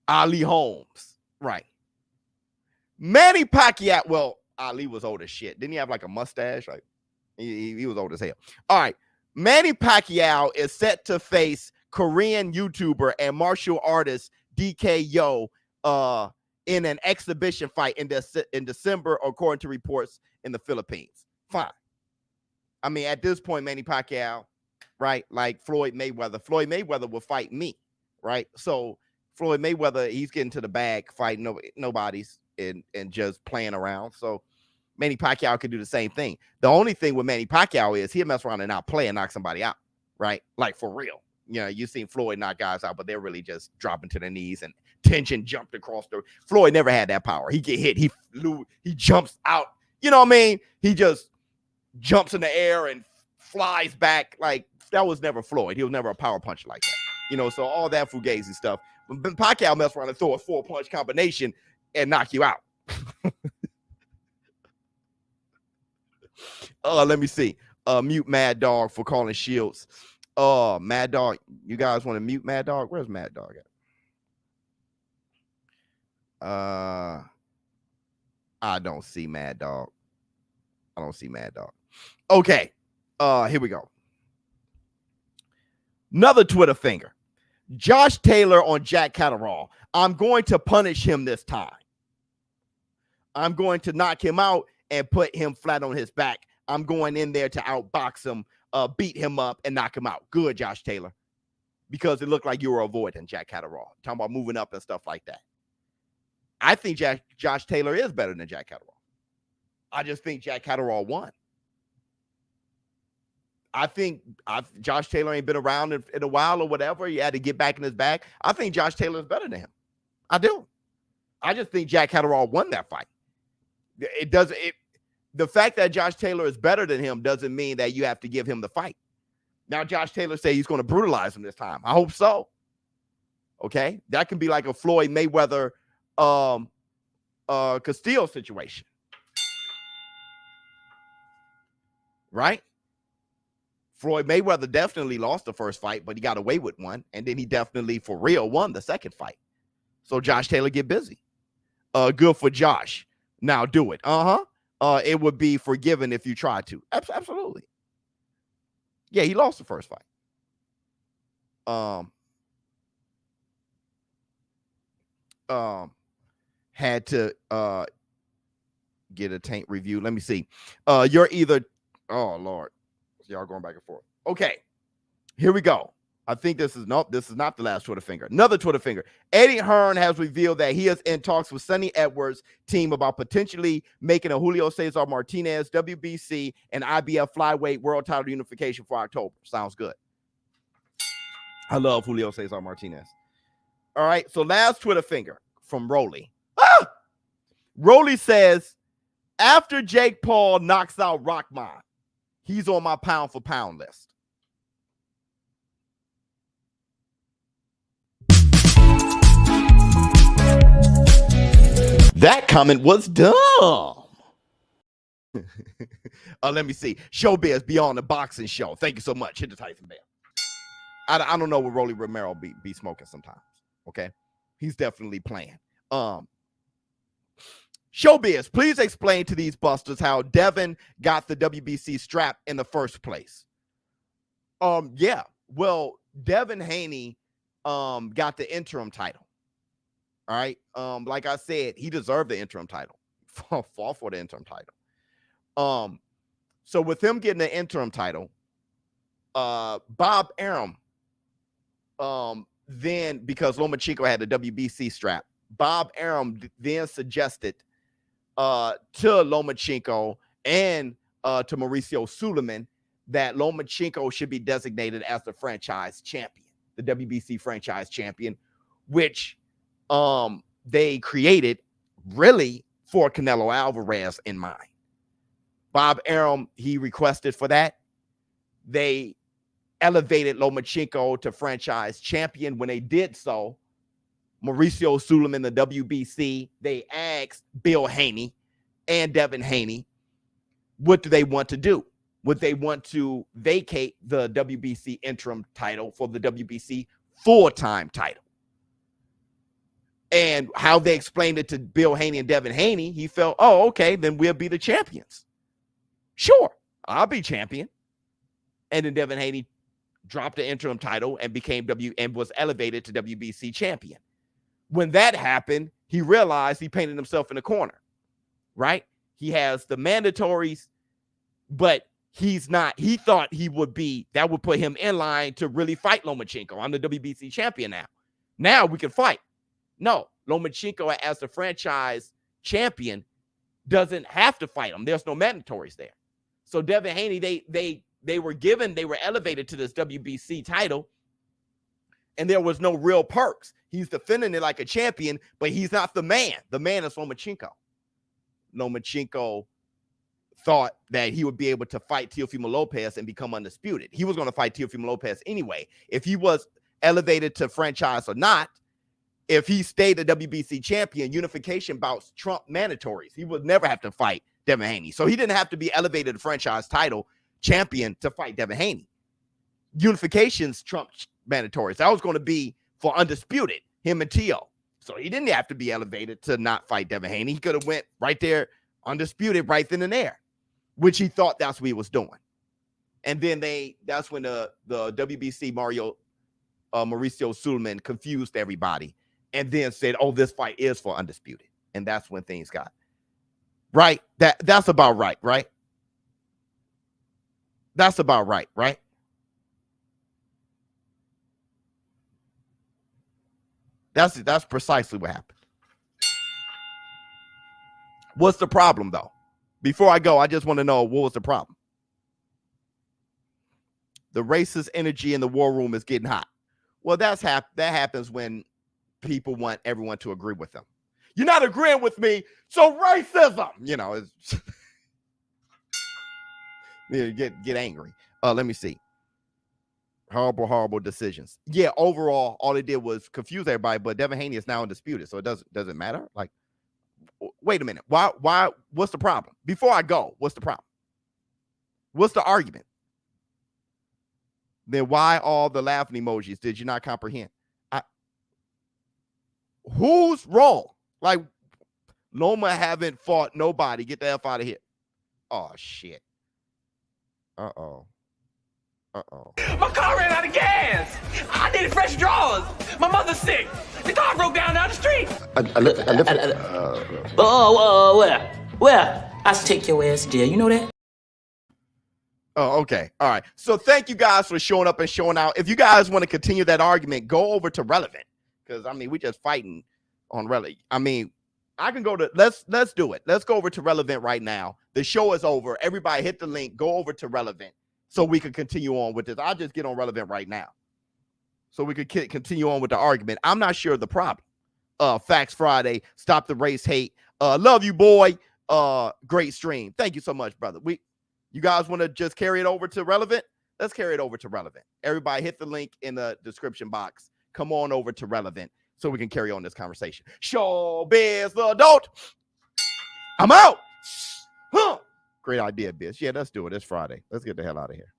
Ali Holmes, right? Manny Pacquiao. Well, Ali was old as shit. Didn't he have like a mustache? Like he was old as hell. All right. Manny Pacquiao is set to face Korean YouTuber and martial artist DK Yo in an exhibition fight in December, according to reports in the Philippines. Fine. I mean, at this point, Manny Pacquiao, right? Like Floyd Mayweather. Floyd Mayweather will fight me, right? So Floyd Mayweather, he's getting to the bag, fighting nobody's and just playing around. So Manny Pacquiao could do the same thing. The only thing with Manny Pacquiao is he'll mess around and not play and knock somebody out, right? Like for real. You've seen Floyd knock guys out, but they're really just dropping to their knees and tension jumped across the. Floyd never had that power. He get hit, he jumps out. You know what I mean? He just jumps in the air and flies back. Like that was never Floyd. He was never a power puncher like that. So all that fugazi stuff. But Pacquiao mess around and throw a 4-punch combination and knock you out. Let me see. Mute Mad Dog for calling Shields. Mad Dog, you guys want to mute Mad Dog? Where's Mad Dog at? I don't see Mad Dog. Okay. Here we go. Another Twitter finger. Josh Taylor on Jack Catterall. I'm going to punish him this time. I'm going to knock him out and put him flat on his back. I'm going in there to outbox him, beat him up, and knock him out. Good, Josh Taylor. Because it looked like you were avoiding Jack Catterall. Talking about moving up and stuff like that. I think Josh Taylor is better than Jack Catterall. I just think Jack Catterall won. I think Josh Taylor ain't been around in a while or whatever. He had to get back in his bag. I think Josh Taylor is better than him. I do. I just think Jack Catterall won that fight. The fact that Josh Taylor is better than him doesn't mean that you have to give him the fight. Now, Josh Taylor say he's going to brutalize him this time. I hope so. Okay. That can be like a Floyd Mayweather Castillo situation. Right? Floyd Mayweather definitely lost the first fight, but he got away with one. And then he definitely, for real, won the second fight. So Josh Taylor, get busy. Good for Josh. Now do it. It would be forgiven if you tried to. Absolutely. Yeah, he lost the first fight. Had to get a taint review. Let me see. You're either, oh Lord, y'all going back and forth. Okay, here we go. I think this is not the last Twitter finger. Another Twitter finger. Eddie Hearn has revealed that he is in talks with Sonny Edwards' team about potentially making a Julio Cesar Martinez WBC and IBF flyweight world title unification for October. Sounds good. I love Julio Cesar Martinez. All right, so last Twitter finger from Rolly. Rolly says, after Jake Paul knocks out Rahman, he's on my pound for pound list. That comment was dumb. Let me see. ShowBizz Beyond the Boxing Show. Thank you so much. Hit the Tyson bell. I don't know what Rolly Romero be smoking sometimes. Okay, he's definitely playing. ShowBizz, please explain to these busters how Devin got the WBC strap in the first place. Yeah, well, Devin Haney got the interim title. All right. Like I said, he deserved the interim title. Fought for the interim title. So with him getting the interim title, Bob Arum, then because Lomachenko had the WBC strap, Bob Arum then suggested to Lomachenko and to Mauricio Suleiman that Lomachenko should be designated as the franchise champion, the WBC franchise champion, which they created really for Canelo Alvarez in mind. Bob Arum, he requested for that. They elevated Lomachenko to franchise champion. When they did so, Mauricio Suleiman, the WBC, they asked Bill Haney and Devin Haney, what do they want to do? Would they want to vacate the WBC interim title for the WBC full-time title? And how they explained it to Bill Haney and Devin Haney, he felt, oh, okay, then we'll be the champions. Sure, I'll be champion. And then Devin Haney dropped the interim title and was elevated to WBC champion. When that happened, he realized he painted himself in a corner, right? He has the mandatories, but he's not. He thought he would be, that would put him in line to really fight Lomachenko. I'm the WBC champion now. Now we can fight. No, Lomachenko as the franchise champion doesn't have to fight him. There's no mandatories there. So Devin Haney, they were elevated to this WBC title, and there was no real perks. He's defending it like a champion, but he's not the man. The man is Lomachenko. Lomachenko thought that he would be able to fight Teofimo Lopez and become undisputed. He was going to fight Teofimo Lopez anyway. If he was elevated to franchise or not, if he stayed the WBC champion, unification bouts trump mandatories. He would never have to fight Devin Haney. So he didn't have to be elevated to franchise title champion to fight Devin Haney. Unifications trump mandatories. That was going to be for undisputed, him and Teo. So he didn't have to be elevated to not fight Devin Haney. He could have went right there, undisputed, right then and there, which he thought that's what he was doing. And then that's when the WBC Mauricio Suleiman confused everybody and then said, oh, this fight is for undisputed. And that's when things got right. That's about right, right? That's about right, right? That's precisely what happened. What's the problem, though? Before I go, I just want to know, what was the problem? The racist energy in the war room is getting hot. Well, that happens when people want everyone to agree with them. You're not agreeing with me, so racism. You know, it's get angry. Let me see. Horrible decisions. Yeah, overall, all they did was confuse everybody, but Devin Haney is now undisputed, so it doesn't matter. Like, wait a minute. Why? What's the problem? Before I go, what's the problem? What's the argument? Then why all the laughing emojis? Did you not comprehend? Who's wrong? Like, Loma haven't fought nobody. Get the F out of here. Oh, shit. Uh-oh. My car ran out of gas. I needed fresh drawers. My mother's sick. The car broke down the street. Where? I take your ass there. You know that? Oh, okay. All right. So thank you guys for showing up and showing out. If you guys want to continue that argument, go over to Relevnt. Because, I mean, we just fighting on Relevnt. I mean, I can go to, let's do it. Let's go over to Relevnt right now. The show is over. Everybody hit the link. Go over to Relevnt so we can continue on with this. I'll just get on Relevnt right now so we could continue on with the argument. I'm not sure of the problem. Facts Friday. Stop the race hate. Love you, boy. Great stream. Thank you so much, brother. You guys want to just carry it over to Relevnt? Let's carry it over to Relevnt. Everybody hit the link in the description box. Come on over to Relevnt so we can carry on this conversation. ShowBizz The Adult. I'm out. Huh. Great idea, bitch. Yeah, let's do it. It's Friday. Let's get the hell out of here.